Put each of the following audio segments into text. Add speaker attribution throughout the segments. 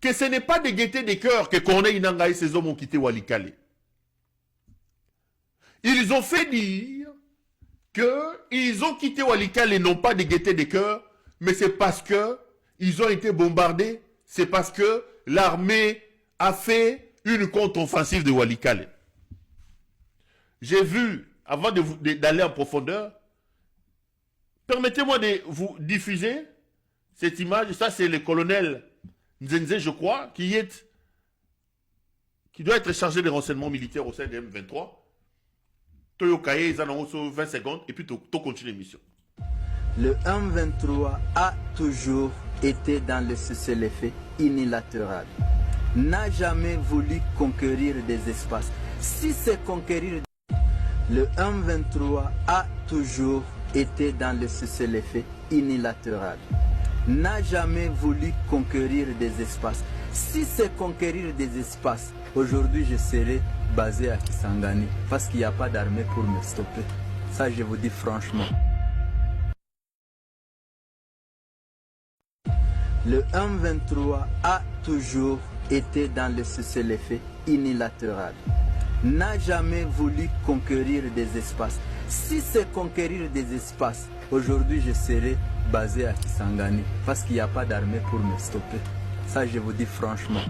Speaker 1: que ce n'est pas de gaieté des cœurs que Corneille Nangaa et ses hommes ont quitté Walikale. Ils ont fait dire qu'ils ont quitté Walikale non pas de gaieté des cœurs, mais c'est parce qu'ils ont été bombardés, c'est parce que l'armée a fait une contre-offensive de Walikale. J'ai vu, avant d'aller en profondeur, permettez-moi de vous diffuser cette image. Ça, c'est le colonel Nzenze, je crois, qui doit être chargé des renseignements militaires au sein de M23. Toyokaye, ils en ont 20 secondes, et puis tout continue l'émission.
Speaker 2: Le M23 a toujours été dans le cessez-le-feu unilatéral. N'a jamais voulu conquérir des espaces. Si c'est conquérir... Le M23 a toujours été dans le cessez-le-feu unilatéral. N'a jamais voulu conquérir des espaces. Si c'est conquérir des espaces, aujourd'hui je serai basé à Kisangani parce qu'il n'y a pas d'armée pour me stopper. Ça, je vous dis franchement. Le M23 a toujours été dans le cessez-le-feu unilatéral. N'a jamais voulu conquérir des espaces. Si c'est conquérir des espaces, aujourd'hui je serai basé à Kisangani parce qu'il n'y a pas d'armée pour me stopper. Ça, je vous dis franchement.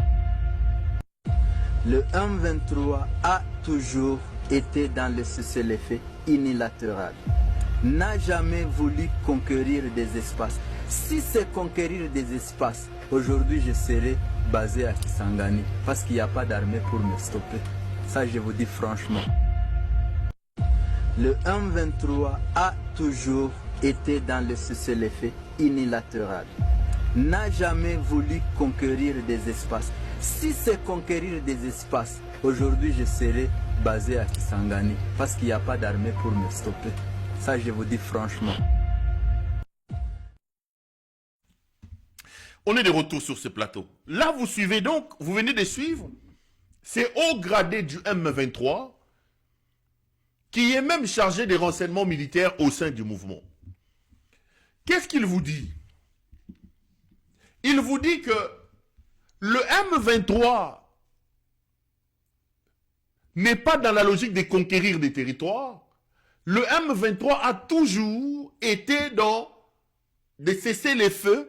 Speaker 2: Le M23 a toujours été dans le cessez-le-feu unilatéral. N'a jamais voulu conquérir des espaces. Si c'est conquérir des espaces, aujourd'hui je serai basé à Kisangani parce qu'il n'y a pas d'armée pour me stopper. Ça, je vous dis franchement. Le M23 a toujours été dans le cessez-le-feu unilatéral. N'a jamais voulu conquérir des espaces. Si c'est conquérir des espaces, aujourd'hui je serai basé à Kisangani parce qu'il n'y a pas d'armée pour me stopper. Ça, je vous dis franchement.
Speaker 1: On est de retour sur ce plateau. Là, vous suivez donc, vous venez de suivre ces hauts gradés du M23 qui est même chargé des renseignements militaires au sein du mouvement. Qu'est-ce qu'il vous dit? Il vous dit que le M23 n'est pas dans la logique de conquérir des territoires. Le M23 a toujours été dans de cesser les feux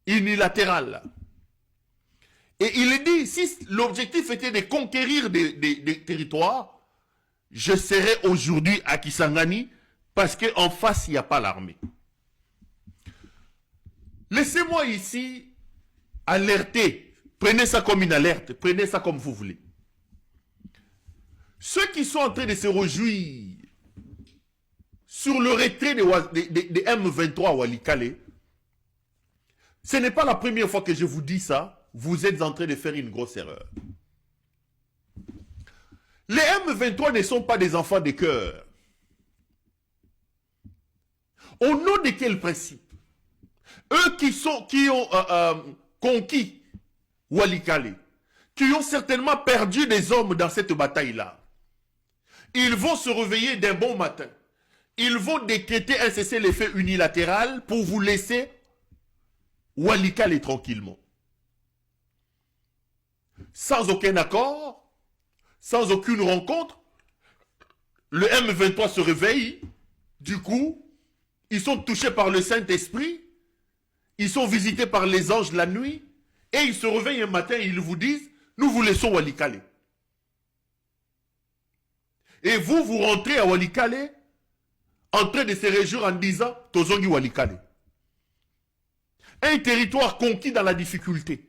Speaker 1: unilatéral. Et il dit, si l'objectif était de conquérir des territoires, je serais aujourd'hui à Kisangani parce qu'en face, il n'y a pas l'armée. Laissez-moi ici alerter. Prenez ça comme une alerte. Prenez ça comme vous voulez. Ceux qui sont en train de se réjouir sur le retrait de M23 à Walikale, ce n'est pas la première fois que je vous dis ça. Vous êtes en train de faire une grosse erreur. Les M23 ne sont pas des enfants de cœur. Au nom de quel principe? Eux qui ont conquis Walikale, qui ont certainement perdu des hommes dans cette bataille-là, ils vont se réveiller d'un bon matin. Ils vont décréter un cessez-le-feu unilatéral pour vous laisser Walikale tranquillement. Sans aucun accord, sans aucune rencontre, le M23 se réveille. Du coup, ils sont touchés par le Saint-Esprit. Ils sont visités par les anges la nuit. Et ils se réveillent un matin et ils vous disent, nous vous laissons Walikale. Et vous, vous rentrez à Walikale en train de se réjouir en disant, Tozongi Walikale. Un territoire conquis dans la difficulté.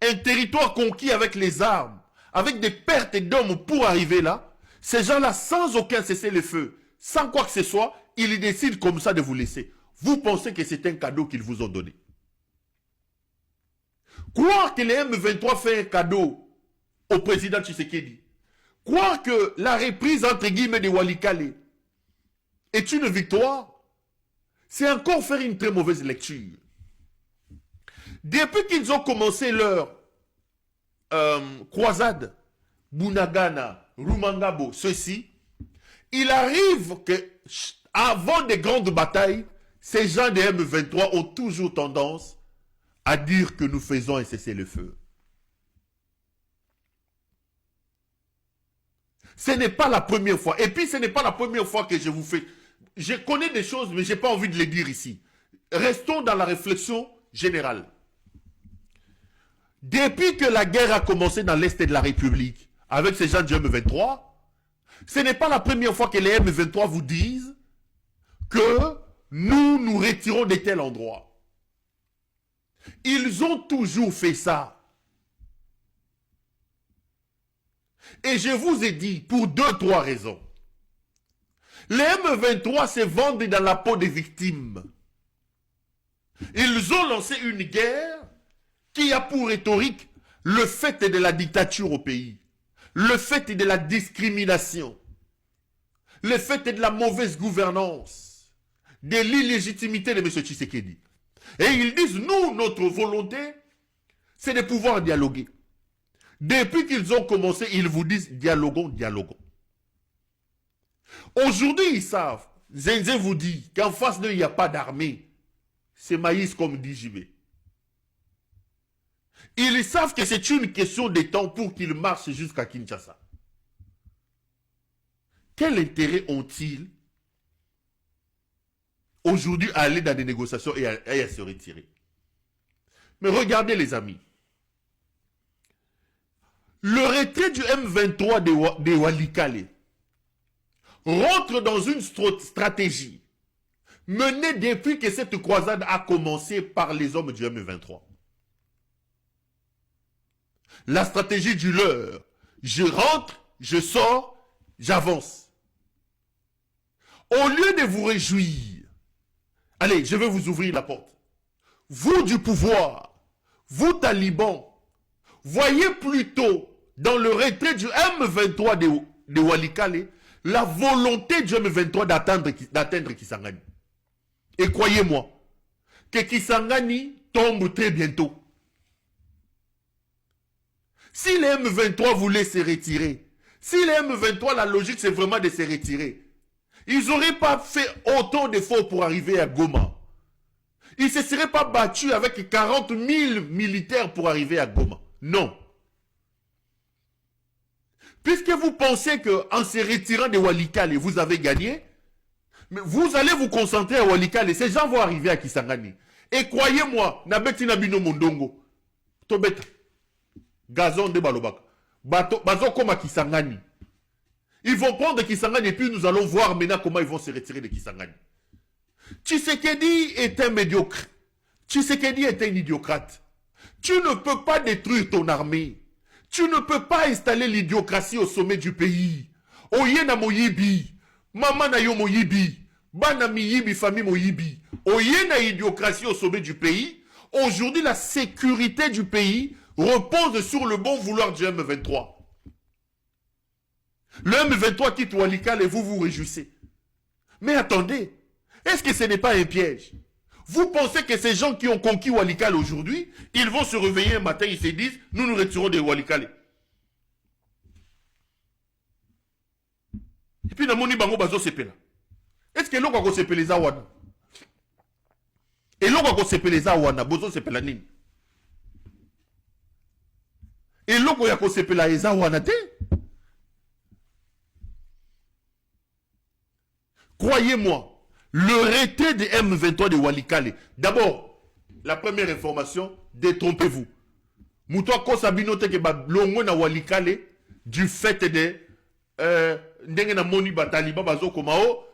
Speaker 1: Un territoire conquis avec les armes, avec des pertes d'hommes pour arriver là. Ces gens-là, sans aucun cessez-le-feu, sans quoi que ce soit, ils décident comme ça de vous laisser. Vous pensez que c'est un cadeau qu'ils vous ont donné. Croire que les M23 fait un cadeau au président Tshisekedi, croire que la reprise entre guillemets de Walikale est une victoire, c'est encore faire une très mauvaise lecture. Depuis qu'ils ont commencé leur croisade, Bunagana, Rumangabo, ceci, il arrive que avant des grandes batailles, ces gens des M23 ont toujours tendance à dire que nous faisons un cessez-le-feu. Ce n'est pas la première fois. Et puis, ce n'est pas la première fois que je vous fais. Je connais des choses, mais je n'ai pas envie de les dire ici. Restons dans la réflexion générale. Depuis que la guerre a commencé dans l'Est de la République, avec ces gens du M23, ce n'est pas la première fois que les M23 vous disent que nous nous retirons de tel endroit. Ils ont toujours fait ça. Et je vous ai dit, pour 2-3 raisons. Les M23 se vendent dans la peau des victimes. Ils ont lancé une guerre qui a pour rhétorique le fait de la dictature au pays, le fait de la discrimination, le fait de la mauvaise gouvernance, de l'illégitimité de M. Tshisekedi. Et ils disent, nous, notre volonté, c'est de pouvoir dialoguer. Depuis qu'ils ont commencé, ils vous disent, dialoguons, dialoguons. Aujourd'hui, ils savent, Zenze vous dit qu'en face d'eux, il n'y a pas d'armée. C'est maïs comme dit JB. Ils savent que c'est une question de temps pour qu'ils marchent jusqu'à Kinshasa. Quel intérêt ont-ils aujourd'hui à aller dans des négociations et à se retirer? Mais regardez les amis. Le retrait du M23 de Walikale rentre dans une stratégie menée depuis que cette croisade a commencé par les hommes du M23. La stratégie du leur, je rentre, je sors, j'avance. Au lieu de vous réjouir, allez, je vais vous ouvrir la porte. Vous du pouvoir, vous talibans, voyez plutôt dans le retrait du M23 de Walikale la volonté du M23 d'atteindre Kisangani. Et croyez-moi, que Kisangani tombe très bientôt. Si les M23 voulaient se retirer, si les M23, la logique c'est vraiment de se retirer, ils n'auraient pas fait autant d'efforts pour arriver à Goma. Ils ne se seraient pas battus avec 40 000 militaires pour arriver à Goma. Non. Puisque vous pensez qu'en se retirant de Walikale, vous avez gagné, mais vous allez vous concentrer à Walikale, ces gens vont arriver à Kisangani. Et croyez-moi, Nabeti Nabino Mondongo, Tobeta, Gazon de Balobak, Bazo Koma Kisangani. Ils vont prendre Kisangani et puis nous allons voir maintenant comment ils vont se retirer de Kisangani. Tshisekedi est un médiocre. Tshisekedi est un idiocrate. Tu ne peux pas détruire ton armée. Tu ne peux pas installer l'idiocratie au sommet du pays. Oyena Moyibi, Maman na yo Moyibi, Bana Miyibi, famille Moyibi. Oyena idiocratie au sommet du pays. Aujourd'hui, la sécurité du pays repose sur le bon vouloir du M23. Le M23 quitte Walikale et vous vous réjouissez. Mais attendez, est-ce que ce n'est pas un piège? Vous pensez que ces gens qui ont conquis Walikale aujourd'hui, ils vont se réveiller un matin, ils se disent, nous nous retirons de Walikale. Et puis, Namoni Bango Bazo Sepela. Est-ce que l'on va sepela les Awana? Et l'on va sepela les Awana, Bozo Sepela Nini? Et l'on va sepela les Awana te? Croyez-moi, le retrait des M23 de Walikale, d'abord, la première information, détrompez-vous. Moutoua Kosabino teke ba longo na Walikale du fait de ndenge na moni bataliba bazo komao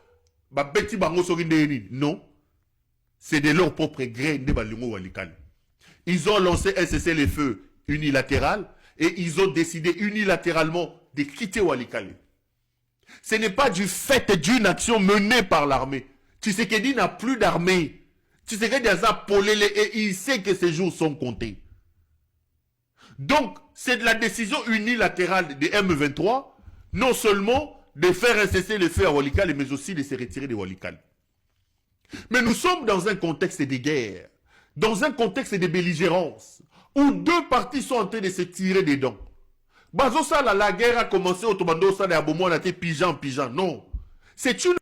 Speaker 1: ba beti bango soki ndeni. Non, c'est de leur propre gré de balongo Walikale. Ils ont lancé un cessez-le-feu unilatéral et ils ont décidé unilatéralement de quitter Walikale. Ce n'est pas du fait d'une action menée par l'armée. Tshisekedi n'a plus d'armée. Tshisekedi a polélé et il sait que ses jours sont comptés. Donc, c'est de la décision unilatérale des M23, non seulement de faire un cessez-le-feu à Walikale, mais aussi de se retirer de Walikale. Mais nous sommes dans un contexte de guerre, dans un contexte de belligérance, où deux parties sont en train de se tirer des dents. Bazosa, la guerre a commencé au Tobando, ça, à Bomo, on a été pigeon. Non. C'est une